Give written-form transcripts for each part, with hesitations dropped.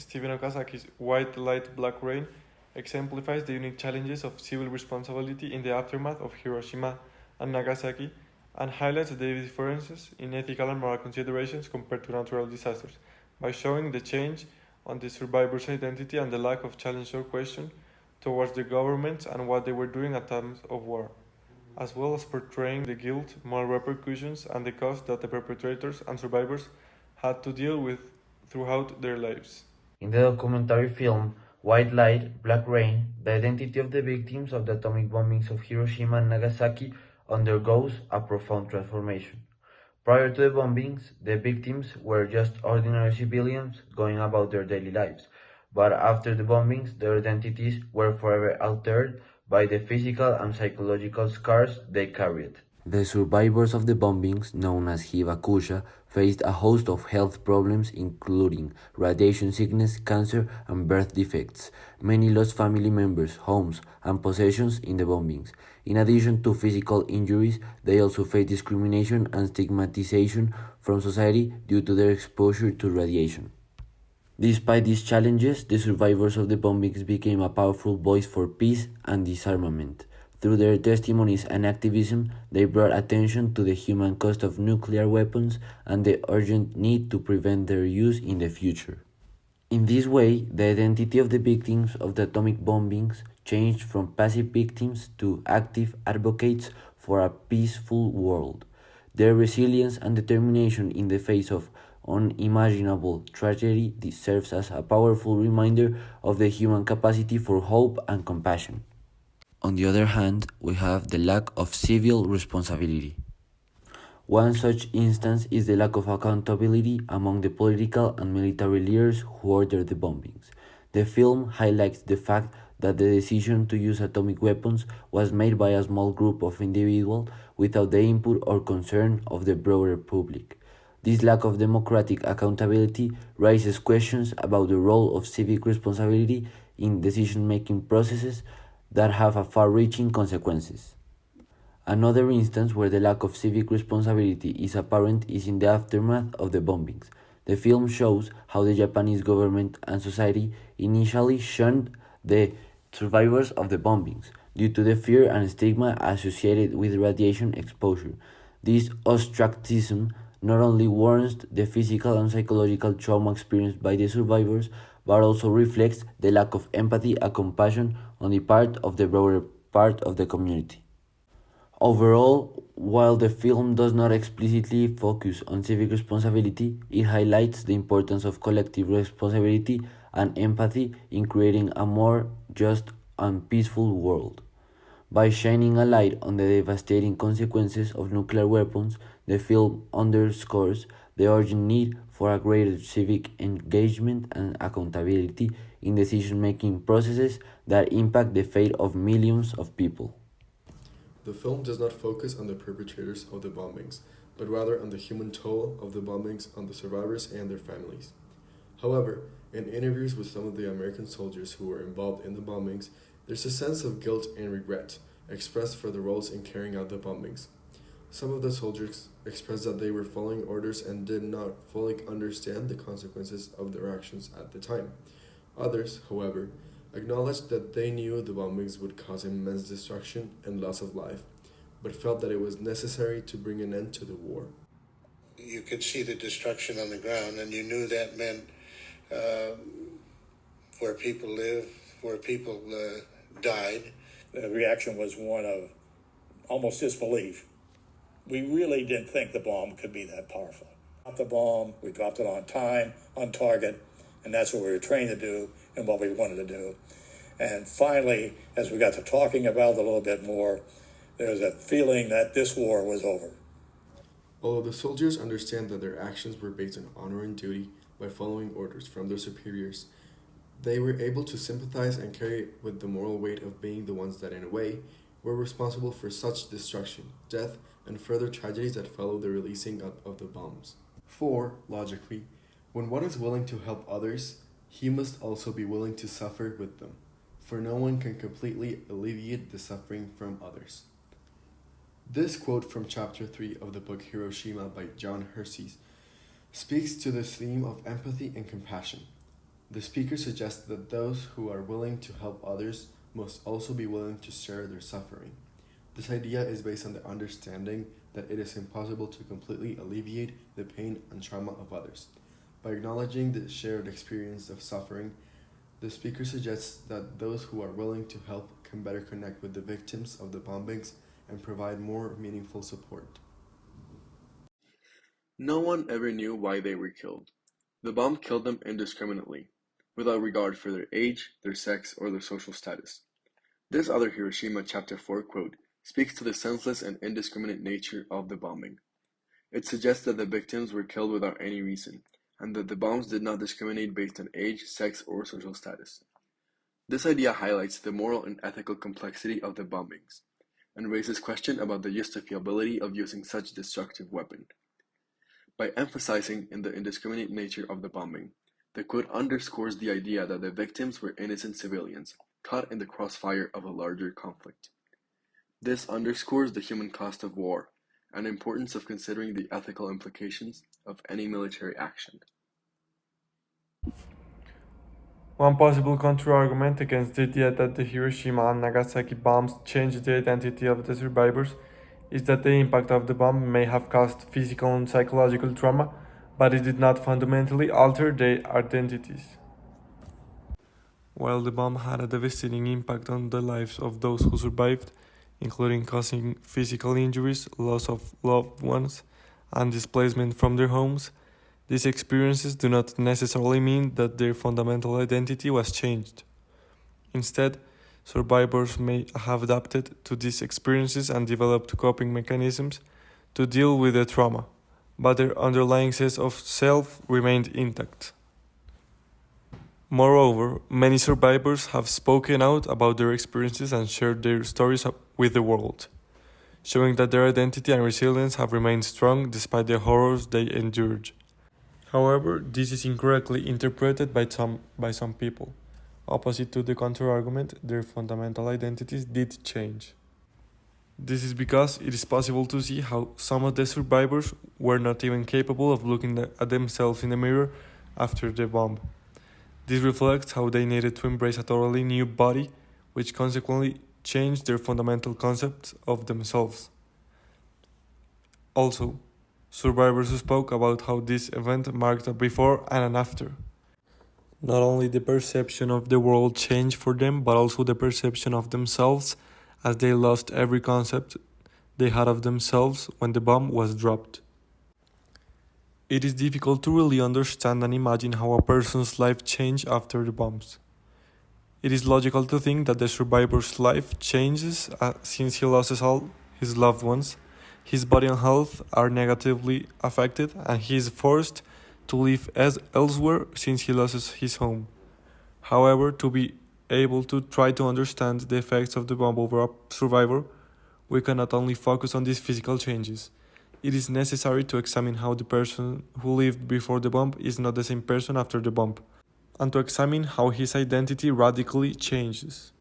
Stephen Okasaki's White Light, Black Rain exemplifies the unique challenges of civil responsibility in the aftermath of Hiroshima and Nagasaki and highlights the differences in ethical and moral considerations compared to natural disasters by showing the change on the survivor's identity and the lack of challenge or question towards the governments and what they were doing at times of war, as well as portraying the guilt, moral repercussions, and the cost that the perpetrators and survivors had to deal with throughout their lives. In the documentary film White Light, Black Rain, the identity of the victims of the atomic bombings of Hiroshima and Nagasaki undergoes a profound transformation. Prior to the bombings, the victims were just ordinary civilians going about their daily lives, but after the bombings, their identities were forever altered by the physical and psychological scars they carried. The survivors of the bombings, known as Hibakusha, faced a host of health problems including radiation sickness, cancer, and birth defects. Many lost family members, homes, and possessions in the bombings. In addition to physical injuries, they also faced discrimination and stigmatization from society due to their exposure to radiation. Despite these challenges, the survivors of the bombings became a powerful voice for peace and disarmament. Through their testimonies and activism, they brought attention to the human cost of nuclear weapons and the urgent need to prevent their use in the future. In this way, the identity of the victims of the atomic bombings changed from passive victims to active advocates for a peaceful world. Their resilience and determination in the face of unimaginable tragedy serves as a powerful reminder of the human capacity for hope and compassion. On the other hand, we have the lack of civil responsibility. One such instance is the lack of accountability among the political and military leaders who ordered the bombings. The film highlights the fact that the decision to use atomic weapons was made by a small group of individuals without the input or concern of the broader public. This lack of democratic accountability raises questions about the role of civic responsibility in decision-making processes that have far-reaching consequences. Another instance where the lack of civic responsibility is apparent is in the aftermath of the bombings. The film shows how the Japanese government and society initially shunned the survivors of the bombings due to the fear and stigma associated with radiation exposure. This ostracism not only warrants the physical and psychological trauma experienced by the survivors, but also reflects the lack of empathy and compassion on the part of the broader part of the community. Overall, while the film does not explicitly focus on civic responsibility, it highlights the importance of collective responsibility and empathy in creating a more just and peaceful world. By shining a light on the devastating consequences of nuclear weapons, the film underscores the urgent need for a greater civic engagement and accountability in decision-making processes that impact the fate of millions of people. The film does not focus on the perpetrators of the bombings, but rather on the human toll of the bombings on the survivors and their families. However, in interviews with some of the American soldiers who were involved in the bombings, there's a sense of guilt and regret expressed for the roles in carrying out the bombings. Some of the soldiers expressed that they were following orders and did not fully understand the consequences of their actions at the time. Others, however, acknowledged that they knew the bombings would cause immense destruction and loss of life, but felt that it was necessary to bring an end to the war. You could see the destruction on the ground, and you knew that meant uh, where people live, where people died. The reaction was one of almost disbelief. We really didn't think the bomb could be that powerful. Dropped the bomb, we dropped it on time, on target, and that's what we were trained to do and what we wanted to do. And finally, as we got to talking about it a little bit more, there was a feeling that this war was over. Although the soldiers understand that their actions were based on honor and duty by following orders from their superiors, they were able to sympathize and carry with the moral weight of being the ones that, in a way, were responsible for such destruction, death, and further tragedies that followed the releasing up of the bombs. For, logically, when one is willing to help others, he must also be willing to suffer with them, for no one can completely alleviate the suffering from others. This quote from Chapter 3 of the book Hiroshima by John Hersey speaks to this theme of empathy and compassion. The speaker suggests that those who are willing to help others must also be willing to share their suffering. This idea is based on the understanding that it is impossible to completely alleviate the pain and trauma of others. By acknowledging the shared experience of suffering, the speaker suggests that those who are willing to help can better connect with the victims of the bombings and provide more meaningful support. No one ever knew why they were killed. The bomb killed them indiscriminately, without regard for their age, their sex, or their social status. This other Hiroshima Chapter 4 quote speaks to the senseless and indiscriminate nature of the bombing. It suggests that the victims were killed without any reason, and that the bombs did not discriminate based on age, sex, or social status. This idea highlights the moral and ethical complexity of the bombings, and raises questions about the justifiability of using such destructive weapon. By emphasizing the indiscriminate nature of the bombing, the quote underscores the idea that the victims were innocent civilians, caught in the crossfire of a larger conflict. This underscores the human cost of war, and importance of considering the ethical implications of any military action. One possible counter-argument against the idea that the Hiroshima and Nagasaki bombs changed the identity of the survivors is that the impact of the bomb may have caused physical and psychological trauma, but it did not fundamentally alter their identities. While the bomb had a devastating impact on the lives of those who survived, including causing physical injuries, loss of loved ones, and displacement from their homes, these experiences do not necessarily mean that their fundamental identity was changed. Instead, survivors may have adapted to these experiences and developed coping mechanisms to deal with the trauma, but their underlying sense of self remained intact. Moreover, many survivors have spoken out about their experiences and shared their stories with the world, showing that their identity and resilience have remained strong despite the horrors they endured. However, this is incorrectly interpreted by some people. Opposite to the counter-argument, their fundamental identities did change. This is because it is possible to see how some of the survivors were not even capable of looking at themselves in the mirror after the bomb. This reflects how they needed to embrace a totally new body, which consequently changed their fundamental concept of themselves. Also, survivors spoke about how this event marked a before and an after. Not only the perception of the world changed for them, but also the perception of themselves, as they lost every concept they had of themselves when the bomb was dropped. It is difficult to really understand and imagine how a person's life changed after the bombs. It is logical to think that the survivor's life changes since he loses all his loved ones, his body and health are negatively affected, and he is forced to live elsewhere since he loses his home. However, to be able to try to understand the effects of the bomb over a survivor, we can not only focus on these physical changes. It is necessary to examine how the person who lived before the bomb is not the same person after the bomb, and to examine how his identity radically changes.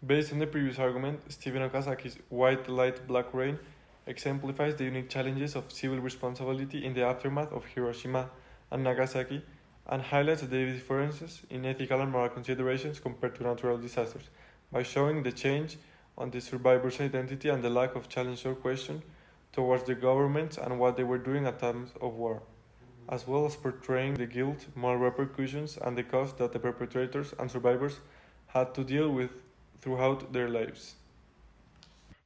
Based on the previous argument, Stephen Okasaki's White Light, Black Rain exemplifies the unique challenges of civil responsibility in the aftermath of Hiroshima and Nagasaki, and highlights the differences in ethical and moral considerations compared to natural disasters, by showing the change on the survivor's identity and the lack of challenge or question towards the governments and what they were doing at times of war, as well as portraying the guilt, moral repercussions, and the cost that the perpetrators and survivors had to deal with throughout their lives.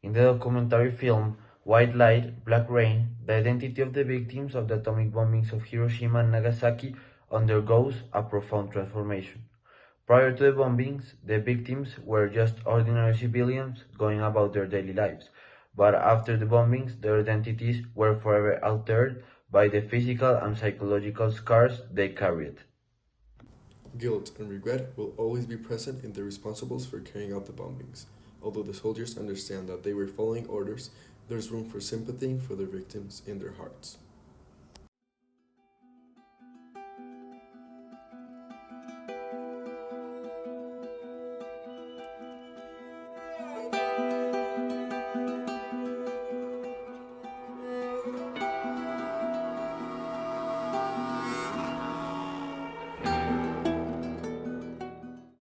In the documentary film White Light, Black Rain, the identity of the victims of the atomic bombings of Hiroshima and Nagasaki undergoes a profound transformation. Prior to the bombings, the victims were just ordinary civilians going about their daily lives, but after the bombings, their identities were forever altered by the physical and psychological scars they carried. Guilt and regret will always be present in the responsibles for carrying out the bombings. Although the soldiers understand that they were following orders, there's room for sympathy for their victims in their hearts.